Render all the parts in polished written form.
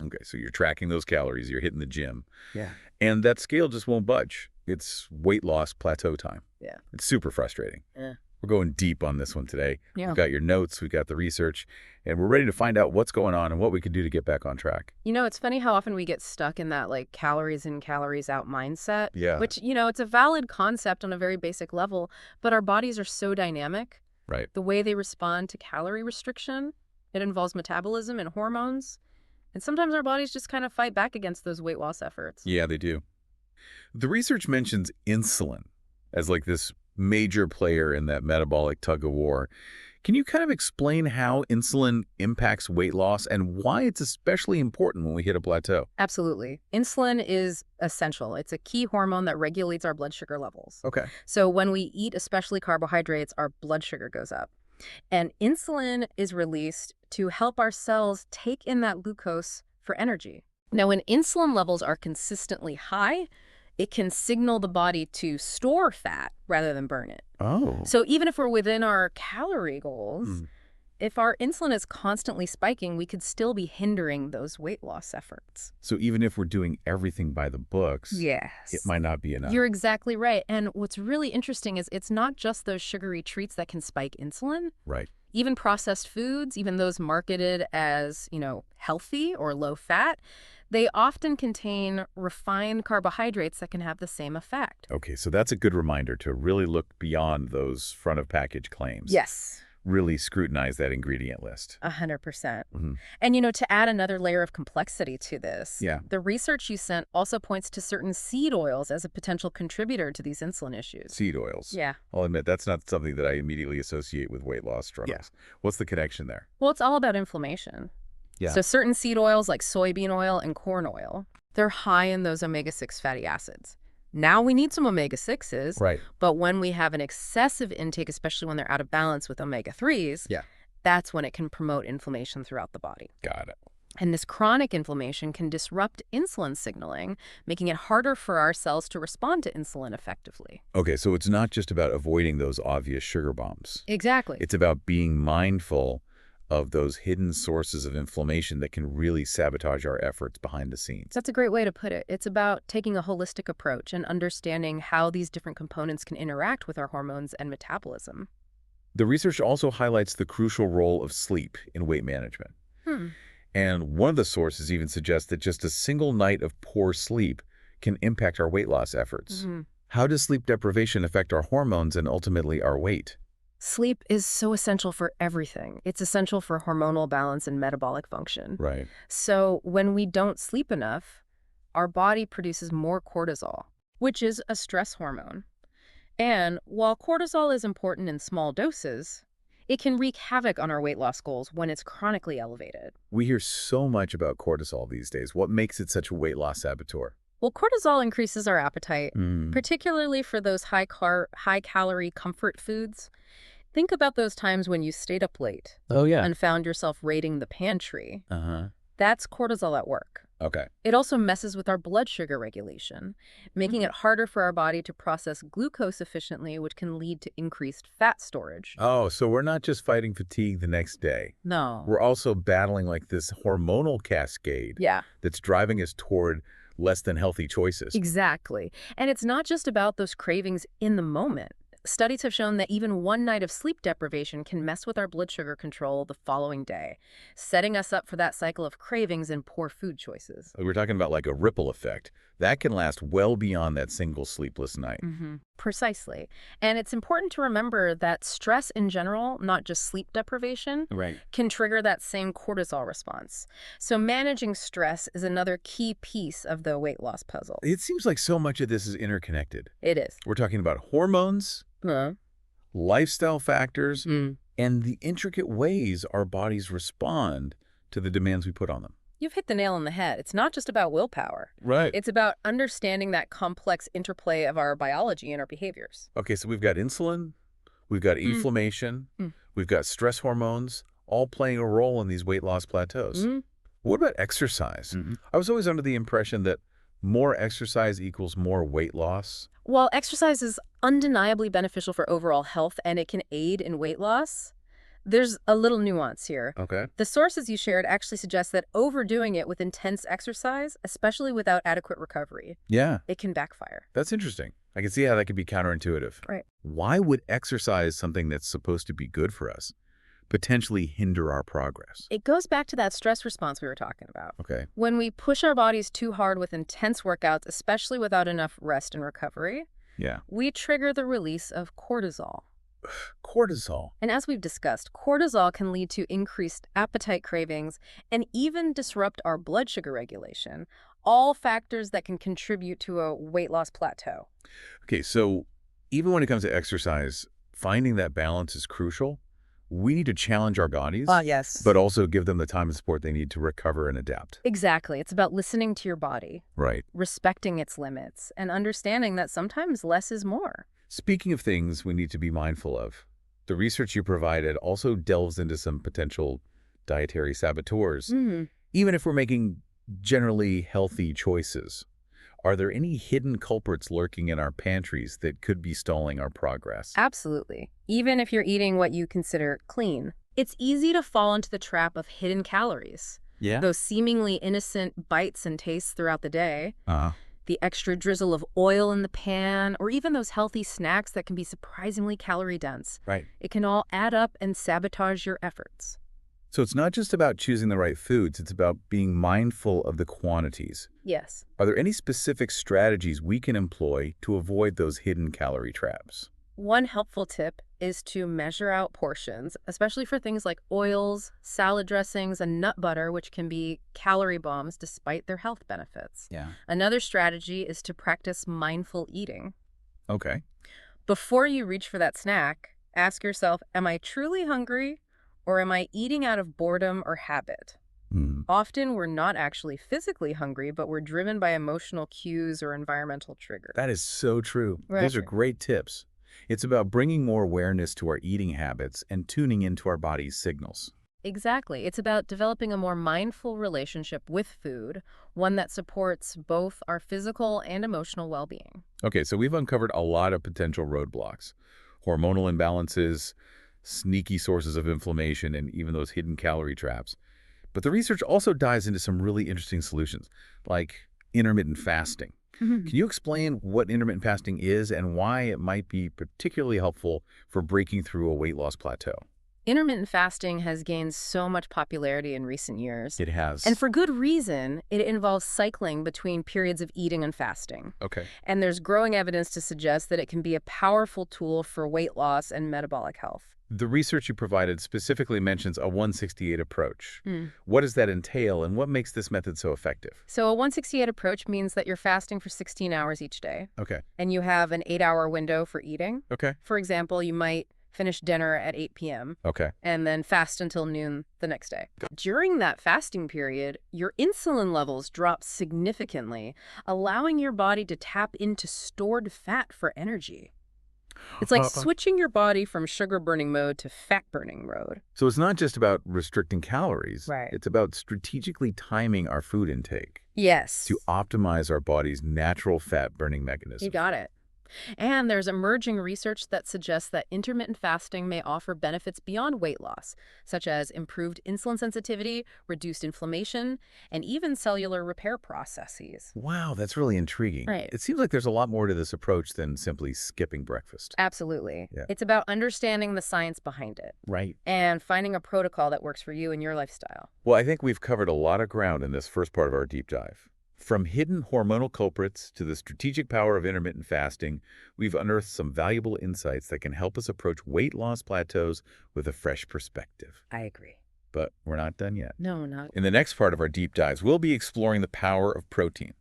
Okay, so you're tracking those calories, you're hitting the gym, Yeah. and that scale just won't budge. It's weight loss plateau time. Yeah. It's super frustrating. Yeah. We're going deep on this one today. Yeah. We've got your notes, we've got the research, and we're ready to find out what's going on and what we can do to get back on track. It's funny how often we get stuck in that like calories in, calories out mindset, Yeah. which, it's a valid concept on a very basic level, but our bodies are so dynamic. Right. The way they respond to calorie restriction, it involves metabolism and hormones. And sometimes our bodies just kind of fight back against those weight loss efforts. Yeah, they do. The research mentions insulin as like this major player in that metabolic tug of war. Can you kind of explain how insulin impacts weight loss and why it's especially important when we hit a plateau? Absolutely. Insulin is essential. It's a key hormone that regulates our blood sugar levels. Okay. So when we eat especially carbohydrates, our blood sugar goes up. And insulin is released to help our cells take in that glucose for energy. Now, when insulin levels are consistently high, it can signal the body to store fat rather than burn it. Oh. So even if we're within our calorie goals, if our insulin is constantly spiking, we could still be hindering those weight loss efforts. So even if we're doing everything by the books, Yes. it might not be enough. You're exactly right. And what's really interesting is it's not just those sugary treats that can spike insulin. Right. Even processed foods, even those marketed as, healthy or low fat, they often contain refined carbohydrates that can have the same effect. Okay, so that's a good reminder to really look beyond those front of package claims. Yes. Really scrutinize that ingredient list. 100%. Mhm. And, to add another layer of complexity to this, Yeah. the research you sent also points to certain seed oils as a potential contributor to these insulin issues. Seed oils. Yeah. I'll admit, that's not something that I immediately associate with weight loss struggles. Yeah. What's the connection there? Well, it's all about inflammation. Yeah. So certain seed oils like soybean oil and corn oil, they're high in those omega-6 fatty acids. Now we need some omega-6s, Right. but when we have an excessive intake, especially when they're out of balance with omega-3s, Yeah. that's when it can promote inflammation throughout the body. Got it. And this chronic inflammation can disrupt insulin signaling, making it harder for our cells to respond to insulin effectively. Okay, so it's not just about avoiding those obvious sugar bombs. Exactly. It's about being mindful of those hidden sources of inflammation that can really sabotage our efforts behind the scenes. That's a great way to put it. It's about taking a holistic approach and understanding how these different components can interact with our hormones and metabolism. The research also highlights the crucial role of sleep in weight management. And one of the sources even suggests that just a single night of poor sleep can impact our weight loss efforts. How does sleep deprivation affect our hormones and ultimately our weight? Sleep is so essential for everything. It's essential for hormonal balance and metabolic function. Right. So when we don't sleep enough, our body produces more cortisol, which is a stress hormone. And while cortisol is important in small doses, it can wreak havoc on our weight loss goals when it's chronically elevated. We hear so much about cortisol these days. What makes it such a weight loss saboteur? Well, cortisol increases our appetite, particularly for those high-calorie comfort foods. Think about those times when you stayed up late Oh, yeah. and found yourself raiding the pantry. Uh-huh. That's cortisol at work. Okay. It also messes with our blood sugar regulation, making it harder for our body to process glucose efficiently, which can lead to increased fat storage. Oh, so we're not just fighting fatigue the next day. No. We're also battling like this hormonal cascade Yeah, that's driving us toward less than healthy choices. exactly. And it's not just about those cravings in the moment. Studies have shown that even one night of sleep deprivation can mess with our blood sugar control the following day, setting us up for that cycle of cravings and poor food choices. We're talking about like a ripple effect. That can last well beyond that single sleepless night. Precisely. And it's important to remember that stress in general, not just sleep deprivation, Right. can trigger that same cortisol response. So managing stress is another key piece of the weight loss puzzle. It seems like so much of this is interconnected. It is. We're talking about hormones, lifestyle factors, Mm. and the intricate ways our bodies respond to the demands we put on them. You've hit the nail on the head. It's not just about willpower. Right. It's about understanding that complex interplay of our biology and our behaviors. Okay, so we've got insulin, we've got inflammation, we've got stress hormones, all playing a role in these weight loss plateaus. What about exercise? I was always under the impression that more exercise equals more weight loss. While exercise is undeniably beneficial for overall health and it can aid in weight loss, There's a little nuance here. Okay. The sources you shared actually suggest that overdoing it with intense exercise, especially without adequate recovery, Yeah, it can backfire. that's interesting. I can see how that could be counterintuitive. Right. Why would exercise, something that's supposed to be good for us, potentially hinder our progress? It goes back to that stress response we were talking about. Okay. When we push our bodies too hard with intense workouts, especially without enough rest and recovery, Yeah. we trigger the release of cortisol. Cortisol. And as we've discussed, cortisol can lead to increased appetite cravings and even disrupt our blood sugar regulation, all factors that can contribute to a weight loss plateau. Okay, so even when it comes to exercise, finding that balance is crucial. We need to challenge our bodies, Yes. but also give them the time and support they need to recover and adapt. Exactly. It's about listening to your body, Right. respecting its limits, and understanding that sometimes less is more. Speaking of things we need to be mindful of, the research you provided also delves into some potential dietary saboteurs, even if we're making generally healthy choices. Are there any hidden culprits lurking in our pantries that could be stalling our progress? Absolutely. Even if you're eating what you consider clean, it's easy to fall into the trap of hidden calories. Yeah. Those seemingly innocent bites and tastes throughout the day, Uh-huh. the extra drizzle of oil in the pan, or even those healthy snacks that can be surprisingly calorie-dense. Right. It can all add up and sabotage your efforts. So it's not just about choosing the right foods, it's about being mindful of the quantities. Yes. Are there any specific strategies we can employ to avoid those hidden calorie traps? One helpful tip is to measure out portions, especially for things like oils, salad dressings, and nut butter, which can be calorie bombs despite their health benefits. Yeah. Another strategy is to practice mindful eating. Okay. Before you reach for that snack, ask yourself, am I truly hungry, or am I eating out of boredom or habit? Often we're not actually physically hungry, but we're driven by emotional cues or environmental triggers. That is so true. Right. Those are great tips. It's about bringing more awareness to our eating habits and tuning into our body's signals. Exactly. It's about developing a more mindful relationship with food, one that supports both our physical and emotional well-being. Okay, so we've uncovered a lot of potential roadblocks. Hormonal imbalances, sneaky sources of inflammation, and even those hidden calorie traps. But the research also dives into some really interesting solutions, like intermittent fasting. Can you explain what intermittent fasting is and why it might be particularly helpful for breaking through a weight loss plateau? Intermittent fasting has gained so much popularity in recent years. It has. And for good reason. It involves cycling between periods of eating and fasting. Okay. And there's growing evidence to suggest that it can be a powerful tool for weight loss and metabolic health. The research you provided specifically mentions a 168 approach. What does that entail, and what makes this method so effective? So a 168 approach means that you're fasting for 16 hours each day, Okay. and you have an 8-hour window for eating. Okay. For example, you might finish dinner at 8 p.m. Okay. and then fast until noon the next day. During that fasting period, your insulin levels drop significantly, allowing your body to tap into stored fat for energy. It's like switching your body from sugar-burning mode to fat-burning mode. So it's not just about restricting calories. Right. It's about strategically timing our food intake Yes. to optimize our body's natural fat-burning mechanism. You got it. And there's emerging research that suggests that intermittent fasting may offer benefits beyond weight loss, such as improved insulin sensitivity, reduced inflammation, and even cellular repair processes. Wow, that's really intriguing. Right. It seems like there's a lot more to this approach than simply skipping breakfast. Absolutely. Yeah. It's about understanding the science behind it Right. and finding a protocol that works for you and your lifestyle. Well, I think we've covered a lot of ground in this first part of our deep dive. From hidden hormonal culprits to the strategic power of intermittent fasting, we've unearthed some valuable insights that can help us approach weight loss plateaus with a fresh perspective. I agree. But we're not done yet. No, not. In the next part of our deep dives, we'll be exploring the power of protein,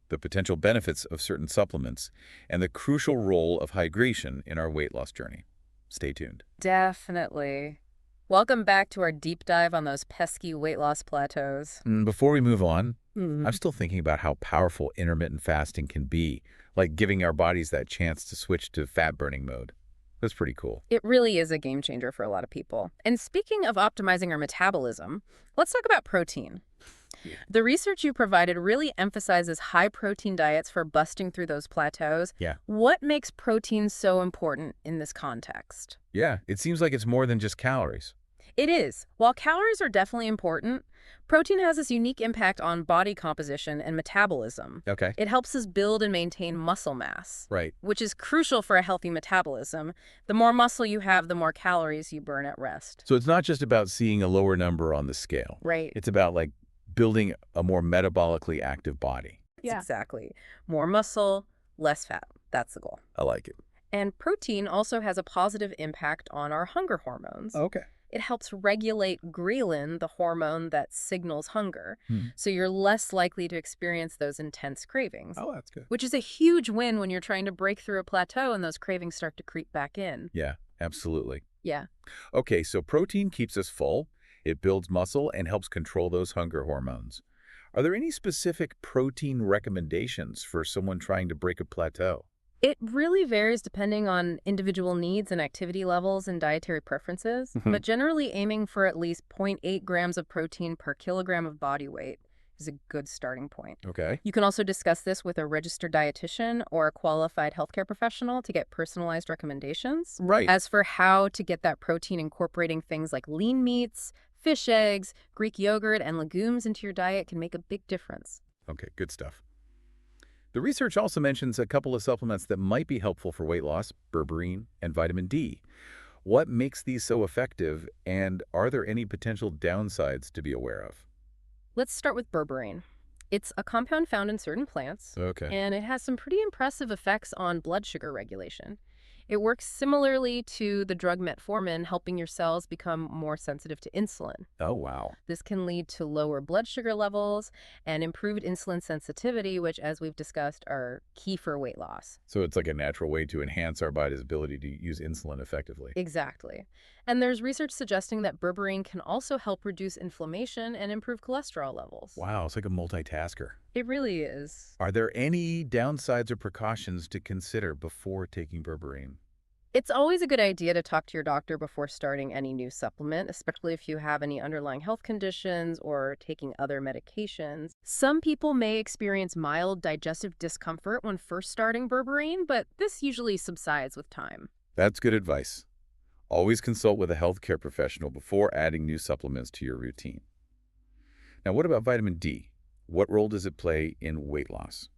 the potential benefits of certain supplements, and the crucial role of hydration in our weight loss journey. Stay tuned. Definitely. Welcome back to our deep dive on those pesky weight loss plateaus. Before we move on, I'm still thinking about how powerful intermittent fasting can be, like giving our bodies that chance to switch to fat-burning mode. That's pretty cool. It really is a game changer for a lot of people. And speaking of optimizing our metabolism, let's talk about protein. The research you provided really emphasizes high-protein diets for busting through those plateaus. Yeah. What makes protein so important in this context? Yeah, it seems like it's more than just calories. It is. While calories are definitely important, protein has this unique impact on body composition and metabolism. Okay. It helps us build and maintain muscle mass, Right. which is crucial for a healthy metabolism. The more muscle you have, the more calories you burn at rest. So it's not just about seeing a lower number on the scale. Right. It's about like building a more metabolically active body. Yeah. Exactly. More muscle, less fat. That's the goal. I like it. And protein also has a positive impact on our hunger hormones. Okay. It helps regulate ghrelin, the hormone that signals hunger, so you're less likely to experience those intense cravings. Oh, that's good. Which is a huge win when you're trying to break through a plateau and those cravings start to creep back in. Yeah, absolutely. Yeah. Okay, so protein keeps us full, it builds muscle, and helps control those hunger hormones. Are there any specific protein recommendations for someone trying to break a plateau? It really varies depending on individual needs and activity levels and dietary preferences, but generally aiming for at least 0.8 grams of protein per kilogram of body weight is a good starting point. Okay. You can also discuss this with a registered dietitian or a qualified healthcare professional to get personalized recommendations. Right. As for how to get that protein, incorporating things like lean meats, fish eggs, Greek yogurt, and legumes into your diet can make a big difference. Okay, good stuff. The research also mentions a couple of supplements that might be helpful for weight loss, berberine and vitamin D. What makes these so effective, and are there any potential downsides to be aware of? Let's start with berberine. It's a compound found in certain plants, Okay. and it has some pretty impressive effects on blood sugar regulation. It works similarly to the drug metformin, helping your cells become more sensitive to insulin. Oh, wow. This can lead to lower blood sugar levels and improved insulin sensitivity, which, as we've discussed, are key for weight loss. So it's like a natural way to enhance our body's ability to use insulin effectively. Exactly. And there's research suggesting that berberine can also help reduce inflammation and improve cholesterol levels. Wow, it's like a multitasker. It really is. Are there any downsides or precautions to consider before taking berberine? It's always a good idea to talk to your doctor before starting any new supplement, especially if you have any underlying health conditions or taking other medications. Some people may experience mild digestive discomfort when first starting berberine, but this usually subsides with time. That's good advice. Always consult with a healthcare professional before adding new supplements to your routine. Now, what about vitamin D? What role does it play in weight loss?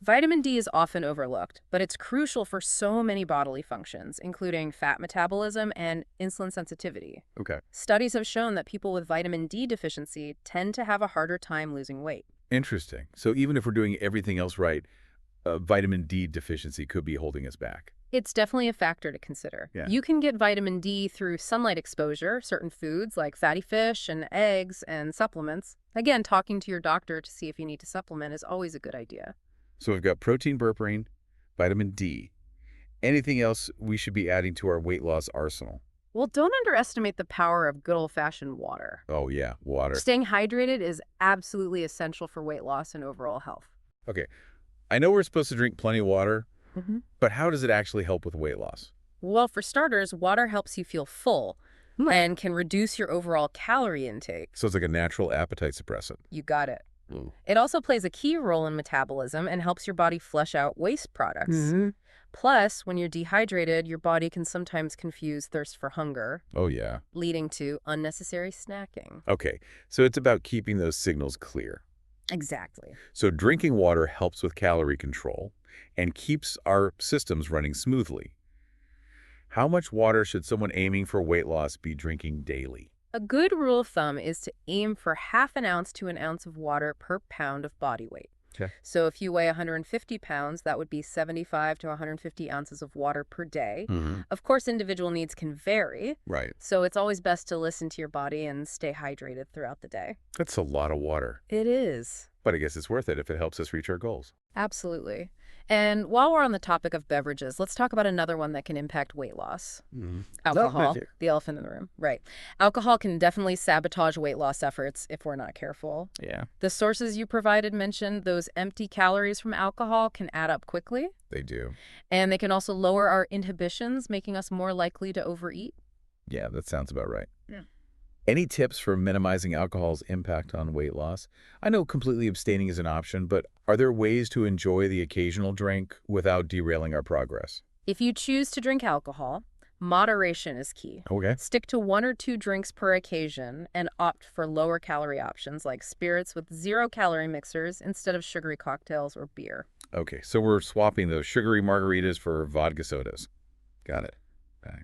Vitamin D is often overlooked, but it's crucial for so many bodily functions, including fat metabolism and insulin sensitivity. Okay. Studies have shown that people with vitamin D deficiency tend to have a harder time losing weight. Interesting. So even if we're doing everything else right, vitamin D deficiency could be holding us back. It's definitely a factor to consider. Yeah. You can get vitamin D through sunlight exposure, certain foods like fatty fish and eggs, and supplements. Again, talking to your doctor to see if you need to supplement is always a good idea. So we've got protein, berberine, vitamin D. Anything else we should be adding to our weight loss arsenal? Well, don't underestimate the power of good old-fashioned water. Oh, yeah, water. Staying hydrated is absolutely essential for weight loss and overall health. Okay, I know we're supposed to drink plenty of water, Mm-hmm. but how does it actually help with weight loss? Well, for starters, water helps you feel full and can reduce your overall calorie intake. So it's like a natural appetite suppressant. You got it. Ooh. It also plays a key role in metabolism and helps your body flush out waste products. Plus, when you're dehydrated, your body can sometimes confuse thirst for hunger, Oh, yeah. leading to unnecessary snacking. Okay, so it's about keeping those signals clear. Exactly. So drinking water helps with calorie control and keeps our systems running smoothly. How much water should someone aiming for weight loss be drinking daily? A good rule of thumb is to aim for half an ounce to an ounce of water per pound of body weight. Okay. So if you weigh 150 pounds, that would be 75 to 150 ounces of water per day. Of course, individual needs can vary, Right. so it's always best to listen to your body and stay hydrated throughout the day. That's a lot of water. It is. But I guess it's worth it if it helps us reach our goals. Absolutely. And while we're on the topic of beverages, let's talk about another one that can impact weight loss. Alcohol, the elephant in the room. Right. Alcohol can definitely sabotage weight loss efforts if we're not careful. Yeah. The sources you provided mentioned those empty calories from alcohol can add up quickly, They do. and they can also lower our inhibitions, making us more likely to overeat. Yeah, that sounds about right. Yeah. Any tips for minimizing alcohol's impact on weight loss? I know completely abstaining is an option, but are there ways to enjoy the occasional drink without derailing our progress? If you choose to drink alcohol, Moderation is key. Okay. Stick to 1 or 2 drinks per occasion and opt for lower calorie options like spirits with 0-calorie mixers instead of sugary cocktails or beer. Okay, so we're swapping those sugary margaritas for vodka sodas. Got it. Okay.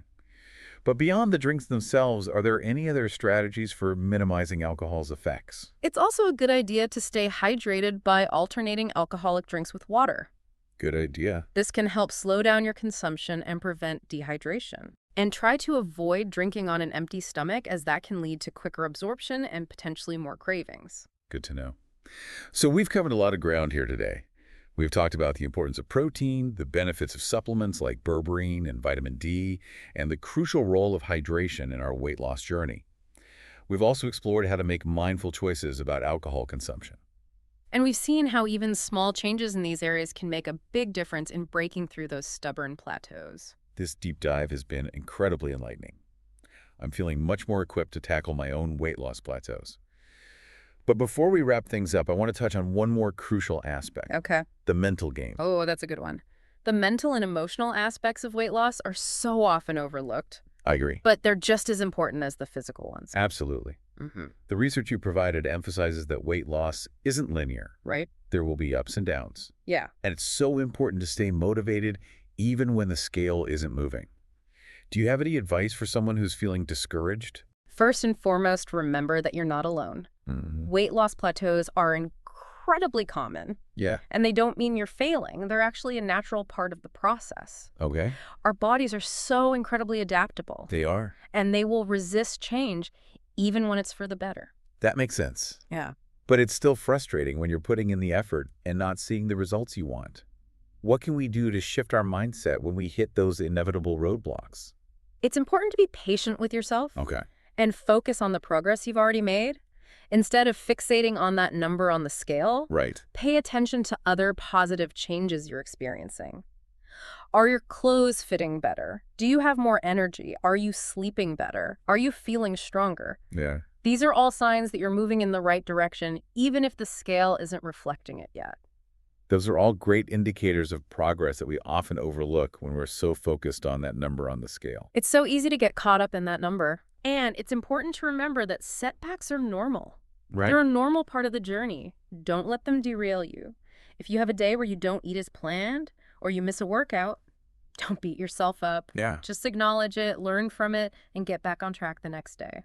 But beyond the drinks themselves, are there any other strategies for minimizing alcohol's effects? It's also a good idea to stay hydrated by alternating alcoholic drinks with water. Good idea. This can help slow down your consumption and prevent dehydration. And try to avoid drinking on an empty stomach, as that can lead to quicker absorption and potentially more cravings. Good to know. So we've covered a lot of ground here today. We've talked about the importance of protein, the benefits of supplements like berberine and vitamin D, and the crucial role of hydration in our weight loss journey. We've also explored how to make mindful choices about alcohol consumption. And we've seen how even small changes in these areas can make a big difference in breaking through those stubborn plateaus. This deep dive has been incredibly enlightening. I'm feeling much more equipped to tackle my own weight loss plateaus. But before we wrap things up, I want to touch on one more crucial aspect. Okay. The mental game. Oh, that's a good one. The mental and emotional aspects of weight loss are so often overlooked, I agree. but they're just as important as the physical ones. Absolutely. Mm-hmm. The research you provided emphasizes that weight loss isn't linear. Right? There will be ups and downs. Yeah. And it's so important to stay motivated even when the scale isn't moving. Do you have any advice for someone who's feeling discouraged? First and foremost, remember that you're not alone. Weight loss plateaus are incredibly common, Yeah. and they don't mean you're failing. They're actually a natural part of the process. Okay. Our bodies are so incredibly adaptable, They are. and they will resist change even when it's for the better. That makes sense. Yeah. But it's still frustrating when you're putting in the effort and not seeing the results you want. What can we do to shift our mindset when we hit those inevitable roadblocks? It's important to be patient with yourself Okay. and focus on the progress you've already made. Instead of fixating on that number on the scale, Right. pay attention to other positive changes you're experiencing. Are your clothes fitting better? Do you have more energy? Are you sleeping better? Are you feeling stronger? Yeah. These are all signs that you're moving in the right direction, even if the scale isn't reflecting it yet. Those are all great indicators of progress that we often overlook when we're so focused on that number on the scale. It's so easy to get caught up in that number. And it's important to remember that setbacks are normal. Right. They're a normal part of the journey. Don't let them derail you. If you have a day where you don't eat as planned or you miss a workout, don't beat yourself up. Yeah. Just acknowledge it, learn from it, and get back on track the next day.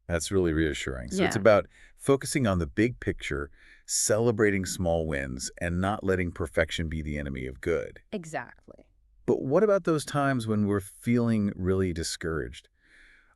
That's really reassuring. So it's Yeah. about focusing on the big picture, celebrating small wins, and not letting perfection be the enemy of good. Exactly. But what about those times when we're feeling really discouraged?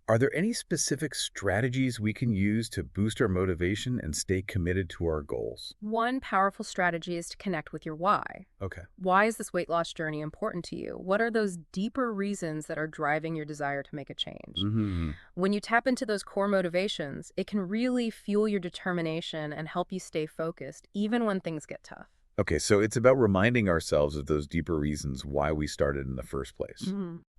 Are there any specific strategies we can use to boost our motivation and stay committed to our goals? One powerful strategy is to connect with your why. Okay. Why is this weight loss journey important to you? What are those deeper reasons that are driving your desire to make a change? Mm-hmm. When you tap into those core motivations, it can really fuel your determination and help you stay focused, even when things get tough. Okay, so it's about reminding ourselves of those deeper reasons why we started in the first place.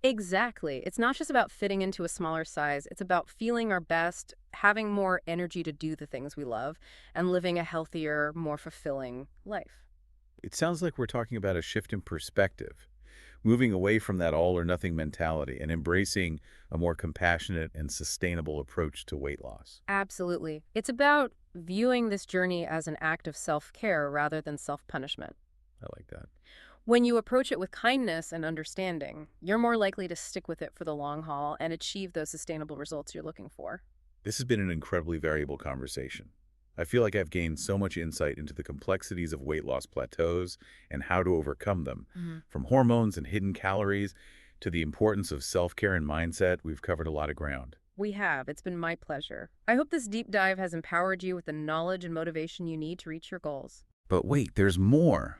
Exactly. It's not just about fitting into a smaller size. It's about feeling our best, having more energy to do the things we love, and living a healthier, more fulfilling life. It sounds like we're talking about a shift in perspective, moving away from that all-or-nothing mentality and embracing a more compassionate and sustainable approach to weight loss. Absolutely. It's about viewing this journey as an act of self-care rather than self-punishment. I like that. When you approach it with kindness and understanding, you're more likely to stick with it for the long haul and achieve those sustainable results you're looking for. This has been an incredibly valuable conversation. I feel like I've gained so much insight into the complexities of weight loss plateaus and how to overcome them. From hormones and hidden calories to the importance of self-care and mindset, we've covered a lot of ground. We have. It's been my pleasure. I hope this deep dive has empowered you with the knowledge and motivation you need to reach your goals. But wait, there's more.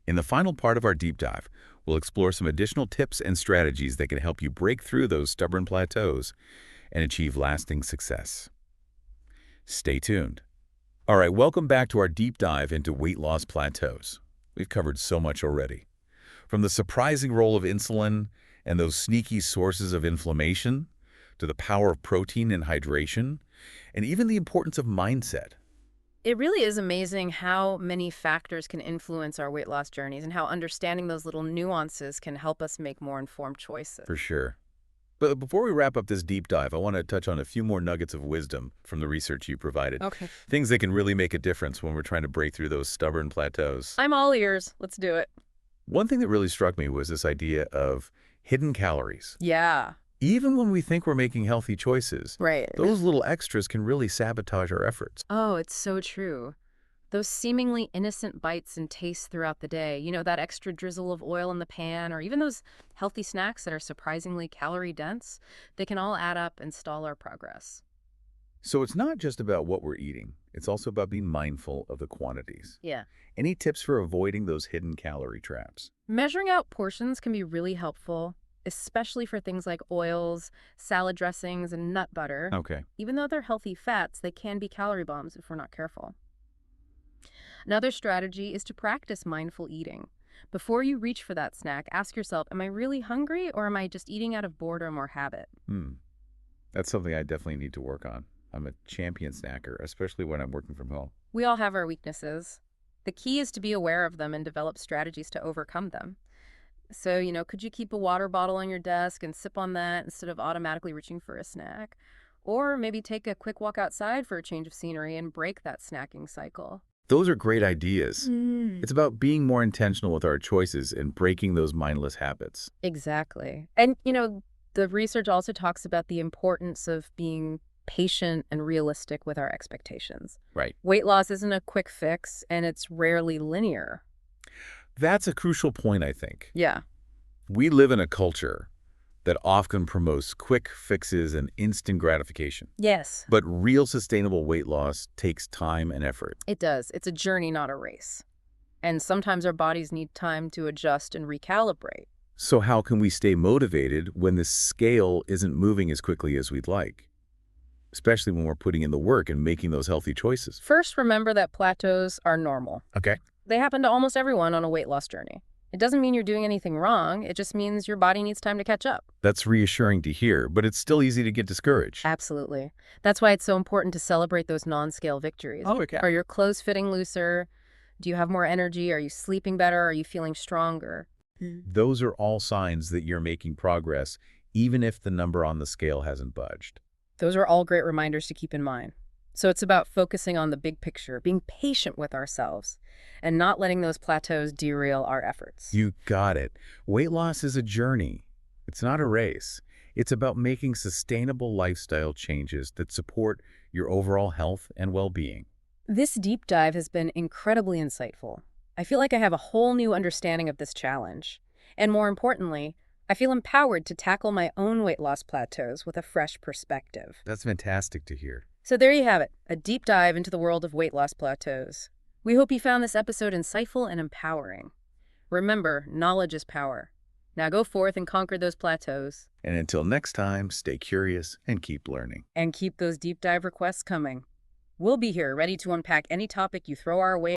In the final part of our deep dive, we'll explore some additional tips and strategies that can help you break through those stubborn plateaus and achieve lasting success. Stay tuned. All right, welcome back to our deep dive into weight loss plateaus. We've covered so much already. From the surprising role of insulin and those sneaky sources of inflammation, to the power of protein and hydration, and even the importance of mindset. It really is amazing how many factors can influence our weight loss journeys and how understanding those little nuances can help us make more informed choices. For sure. But before we wrap up this deep dive, I want to touch on a few more nuggets of wisdom from the research you provided. Okay. Things that can really make a difference when we're trying to break through those stubborn plateaus. I'm all ears. Let's do it. One thing that really struck me was this idea of hidden calories. Yeah. Even when we think we're making healthy choices, Right. those little extras can really sabotage our efforts. Oh, it's so true. Those seemingly innocent bites and tastes throughout the day, that extra drizzle of oil in the pan, or even those healthy snacks that are surprisingly calorie dense, they can all add up and stall our progress. So it's not just about what we're eating. It's also about being mindful of the quantities. Yeah. Any tips for avoiding those hidden calorie traps? Measuring out portions can be really helpful, especially for things like oils, salad dressings, and nut butter. Okay. Even though they're healthy fats, they can be calorie bombs if we're not careful. Another strategy is to practice mindful eating. Before you reach for that snack, ask yourself, am I really hungry or am I just eating out of boredom or habit? That's something I definitely need to work on. I'm a champion snacker, especially when I'm working from home. We all have our weaknesses. The key is to be aware of them and develop strategies to overcome them. So, could you keep a water bottle on your desk and sip on that instead of automatically reaching for a snack? Or maybe take a quick walk outside for a change of scenery and break that snacking cycle. Those are great ideas. It's about being more intentional with our choices and breaking those mindless habits. Exactly. And, the research also talks about the importance of being patient and realistic with our expectations. Right. Weight loss isn't a quick fix, and it's rarely linear. That's a crucial point, I think. Yeah. We live in a culture that often promotes quick fixes and instant gratification. Yes. But real sustainable weight loss takes time and effort. It does. It's a journey, not a race. And sometimes our bodies need time to adjust and recalibrate. So how can we stay motivated when the scale isn't moving as quickly as we'd like? Especially when we're putting in the work and making those healthy choices. First, remember that plateaus are normal. Okay. They happen to almost everyone on a weight loss journey. It doesn't mean you're doing anything wrong. It just means your body needs time to catch up. That's reassuring to hear, but it's still easy to get discouraged. Absolutely. That's why it's so important to celebrate those non-scale victories. Oh, okay. Are your clothes fitting looser? Do you have more energy? Are you sleeping better? Are you feeling stronger? Those are all signs that you're making progress, even if the number on the scale hasn't budged. Those are all great reminders to keep in mind. So it's about focusing on the big picture, being patient with ourselves, and not letting those plateaus derail our efforts. You got it. Weight loss is a journey. It's not a race. It's about making sustainable lifestyle changes that support your overall health and well-being. This deep dive has been incredibly insightful. I feel like I have a whole new understanding of this challenge. And more importantly, I feel empowered to tackle my own weight loss plateaus with a fresh perspective. That's fantastic to hear. So there you have it, a deep dive into the world of weight loss plateaus. We hope you found this episode insightful and empowering. Remember, knowledge is power. Now go forth and conquer those plateaus. And until next time, stay curious and keep learning. And keep those deep dive requests coming. We'll be here ready to unpack any topic you throw our way.